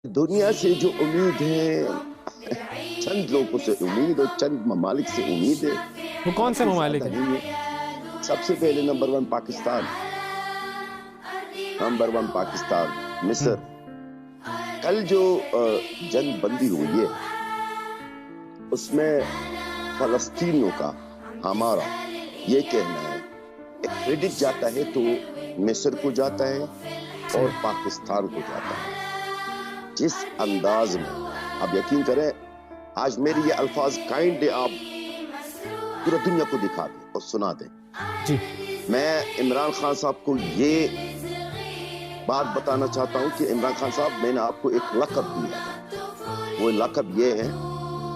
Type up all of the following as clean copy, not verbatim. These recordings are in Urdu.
دنیا سے جو امید ہے چند لوگوں سے امید اور چند ممالک سے امید ہے، وہ کون سے باقی ممالک زیادہ ہیں؟ نہیں ہے۔ سب سے پہلے نمبر 1 پاکستان، نمبر 1 پاکستان، مصر۔ کل جو جنگ بندی ہوئی ہے اس میں فلسطینیوں کا ہمارا یہ کہنا ہے کریڈٹ جاتا ہے تو مصر کو جاتا ہے اور پاکستان کو جاتا ہے۔ جس انداز میں آپ یقین کریں، آج میری یہ الفاظ کائنڈلی آپ پورا دنیا کو دکھا دیں اور سنا دیں۔ جی میں عمران خان صاحب کو یہ بات بتانا چاہتا ہوں کہ عمران خان صاحب، میں نے آپ کو ایک لقب دیا ہے۔ وہ لقب یہ ہے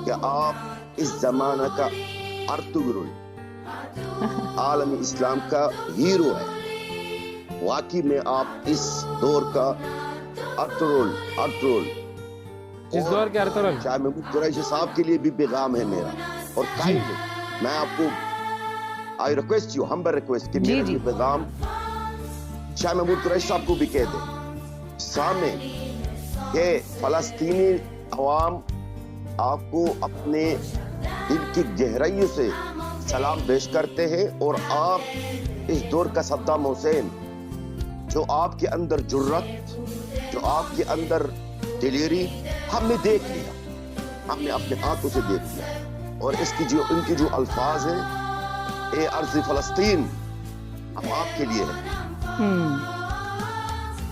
کہ آپ اس زمانہ کا ارطغرل، عالم اسلام کا ہیرو ہے۔ واقعی میں آپ اس دور کا ارطغرل اس دور کے ارطغرل شاہ محمود قریشی صاحب کے لیے بھی پیغام ہے میرا، اور کائنڈلی میں آپ کو I request you, humble request کہ میرا یہ پیغام شاہ محمود قریشی صاحب کو بھی کہہ دیں سامنے کہ فلسطینی عوام آپ کو اپنے دل کی گہرائیوں سے سلام پیش کرتے ہیں، اور آپ اس دور کا صدام حسین، جو آپ کے اندر جرت، جو آپ کے اندر دلیری ہم نے دیکھ لیا، ہم نے اپنے آنکھوں سے دیکھ لیا۔ اور ان کی جو الفاظ ہیں، اے ارض فلسطین، ہم آپ کے لیے ہیں۔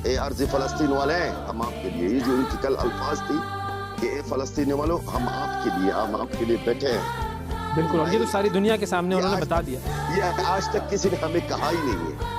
اے ارض فلسطین والے، ہم آپ کے لیے، یہ جو ان کی کل الفاظ تھی کہ اے فلسطین والوں، ہم آپ کے لیے، ہم آپ کے لیے بیٹھے ہیں۔ بالکل، اور یہ تو ساری دنیا کے سامنے انہوں نے بتا دیا۔ یہ آج تک کسی نے ہمیں کہا ہی نہیں ہے۔